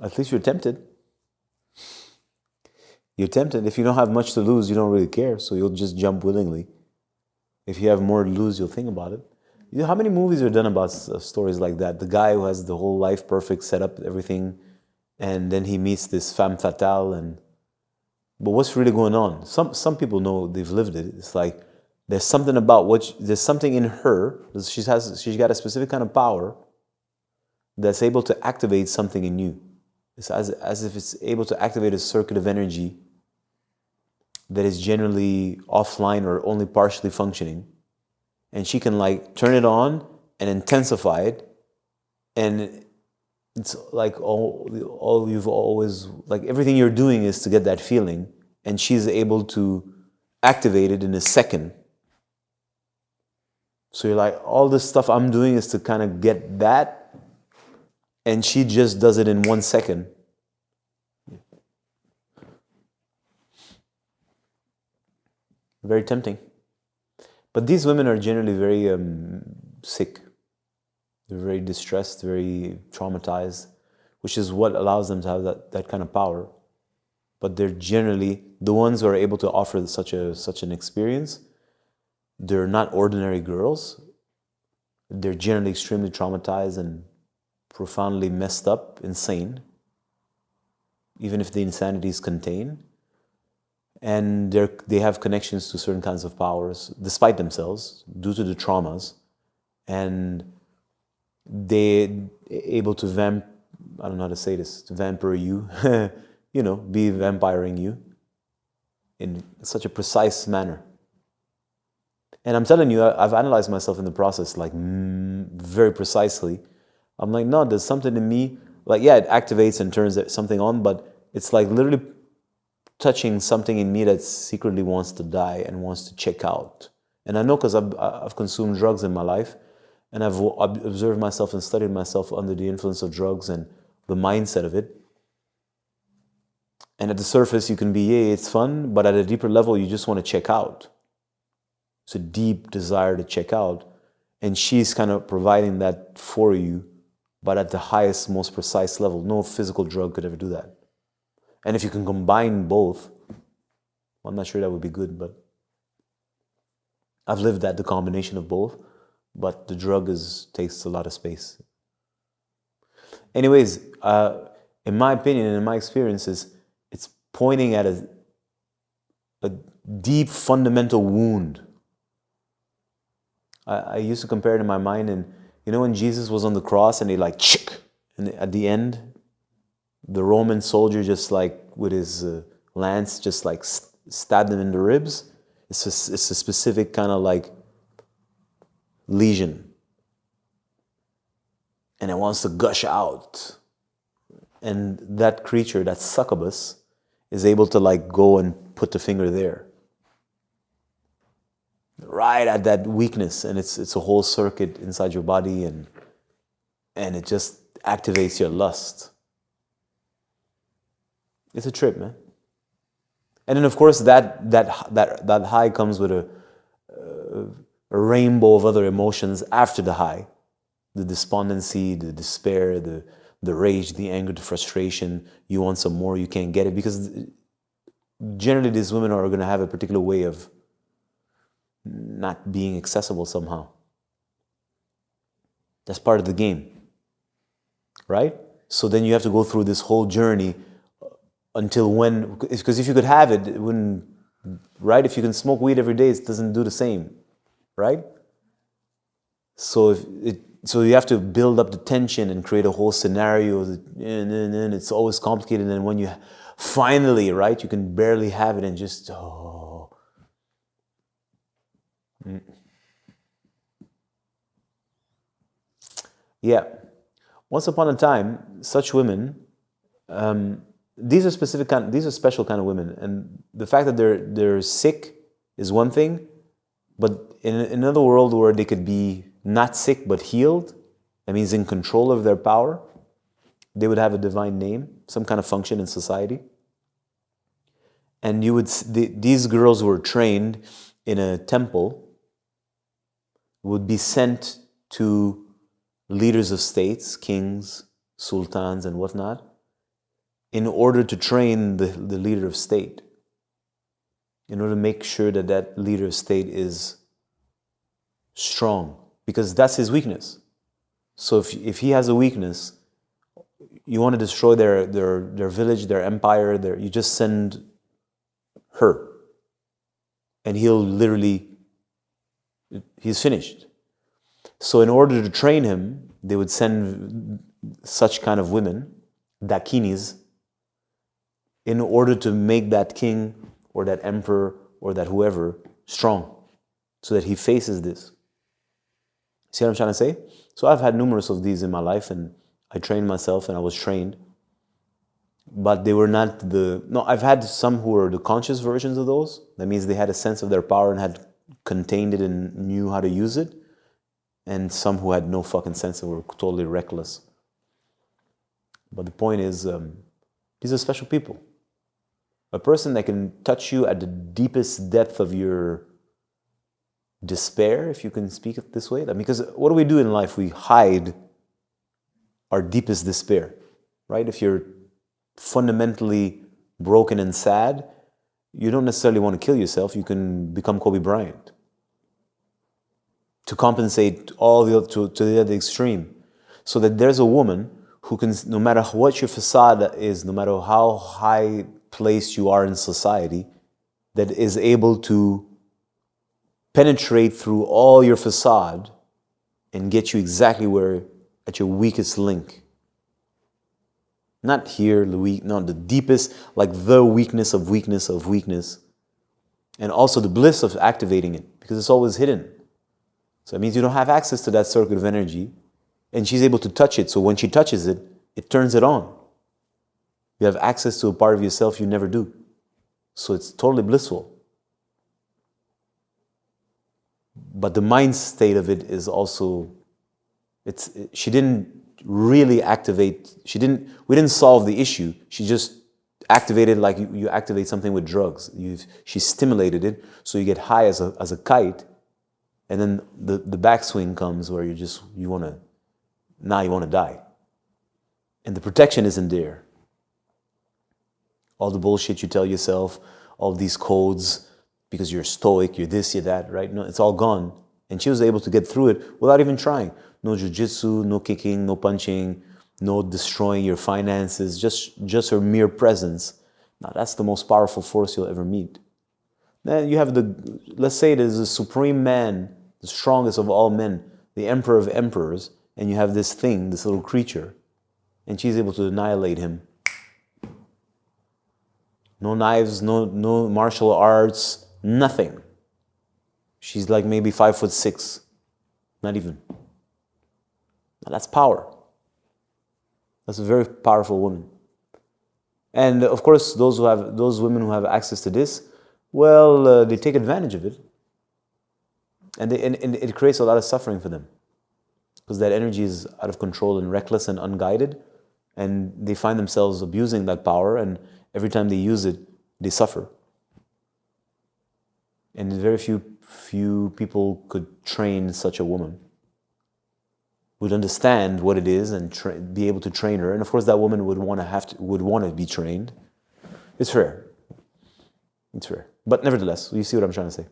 At least you're tempted. You're tempted. If you don't have much to lose, you don't really care, so you'll just jump willingly. If you have more to lose, you'll think about it. You know how many movies are done about stories like that? The guy who has the whole life perfect, set up everything, and then he meets this femme fatale, but what's really going on? Some people know, they've lived it. It's like there's something about there's something in her. She's got a specific kind of power that's able to activate something in you. It's as if it's able to activate a circuit of energy that is generally offline or only partially functioning. And she can like turn it on and intensify it. And it's like all you've always, like everything you're doing is to get that feeling. And she's able to activate it in a second. So you're like, all this stuff I'm doing is to kind of get that. And she just does it in 1 second. Very tempting. But these women are generally very sick. They're very distressed, very traumatized, which is what allows them to have that kind of power. But they're generally the ones who are able to offer such an experience. They're not ordinary girls. They're generally extremely traumatized and profoundly messed up, insane, even if the insanity is contained. And they have connections to certain kinds of powers, despite themselves, due to the traumas. And they're able to I don't know how to say this, to vampire you, be vampiring you in such a precise manner. And I'm telling you, I've analyzed myself in the process, like very precisely. I'm like, no, there's something in me, like, yeah, it activates and turns something on, but it's like literally touching something in me that secretly wants to die and wants to check out. And I know because I've consumed drugs in my life, and I've observed myself and studied myself under the influence of drugs and the mindset of it. And at the surface, you can be, yeah, it's fun, but at a deeper level, you just want to check out. It's a deep desire to check out. And she's kind of providing that for you, but at the highest, most precise level. No physical drug could ever do that. And if you can combine both, I'm not sure that would be good, but I've lived the combination of both, but the drug takes a lot of space. Anyways, in my opinion and in my experiences, it's pointing at a deep fundamental wound. I used to compare it in my mind, and when Jesus was on the cross and they like, and at the end, the Roman soldier just like with his lance just like stabbed him in the ribs. It's a specific kind of like lesion. And it wants to gush out. And that creature, that succubus, is able to like go and put the finger there. Right at that weakness. And it's a whole circuit inside your body, and it just activates your lust. It's a trip, man. And then, of course, that high comes with a rainbow of other emotions after the high. The despondency, the despair, the rage, the anger, the frustration. You want some more, you can't get it. Because generally these women are going to have a particular way of not being accessible somehow. That's part of the game. Right? So then you have to go through this whole journey until when, because if you could have it, it wouldn't, right? If you can smoke weed every day, it doesn't do the same, right? So so you have to build up the tension and create a whole scenario, and it's always complicated. And when you finally, right, you can barely have it and just, Yeah. Once upon a time, such women, these are special kind of women, and the fact that they're sick is one thing, but in another world where they could be not sick but healed, that means in control of their power, they would have a divine name, some kind of function in society. And these girls who were trained in a temple would be sent to leaders of states, kings, sultans, and whatnot, in order to train the leader of state, in order to make sure that that leader of state is strong, because that's his weakness. So if he has a weakness, you want to destroy their village, their empire, you just send her. And he's finished. So in order to train him, they would send such kind of women, dakinis, in order to make that king or that emperor or that whoever strong, so that he faces this. See what I'm trying to say? So I've had numerous of these in my life, and I trained myself and I was trained. But they were not I've had some who were the conscious versions of those. That means they had a sense of their power and had contained it and knew how to use it. And some who had no fucking sense and were totally reckless. But the point is, these are special people. A person that can touch you at the deepest depth of your despair, if you can speak it this way. Because what do we do in life? We hide our deepest despair, right? If you're fundamentally broken and sad, you don't necessarily want to kill yourself. You can become Kobe Bryant to compensate all the to the other extreme. So that there's a woman who can, no matter what your facade is, no matter how high placed you are in society, that is able to penetrate through all your facade and get you exactly where, at your weakest link. Not here, the deepest, like the weakness of weakness of weakness. And also the bliss of activating it, because it's always hidden. So it means you don't have access to that circuit of energy, and she's able to touch it. So when she touches it, it turns it on. You have access to a part of yourself you never do. So it's totally blissful. But the mind state of it is also, she didn't really activate, we didn't solve the issue. She just activated like you activate something with drugs. She stimulated it, so you get high as a kite, and then the backswing comes where you want to die. And the protection isn't there. All the bullshit you tell yourself, all these codes, because you're stoic, you're this, you're that, right? No, it's all gone. And she was able to get through it without even trying. No jiu-jitsu, no kicking, no punching, no destroying your finances, just her mere presence. Now that's the most powerful force you'll ever meet. Then you have let's say there's a supreme man, the strongest of all men, the emperor of emperors, and you have this thing, this little creature, and she's able to annihilate him. No knives, no martial arts, nothing. She's like maybe 5'6", not even. Now that's power. That's a very powerful woman. And of course, those women who have access to this, well, they take advantage of it, and it creates a lot of suffering for them, because that energy is out of control and reckless and unguided, and they find themselves abusing that power, and every time they use it, they suffer. And very few people could train such a woman, would understand what it is and be able to train her. And of course, that woman would want to be trained. It's rare. It's rare. But nevertheless, you see what I'm trying to say.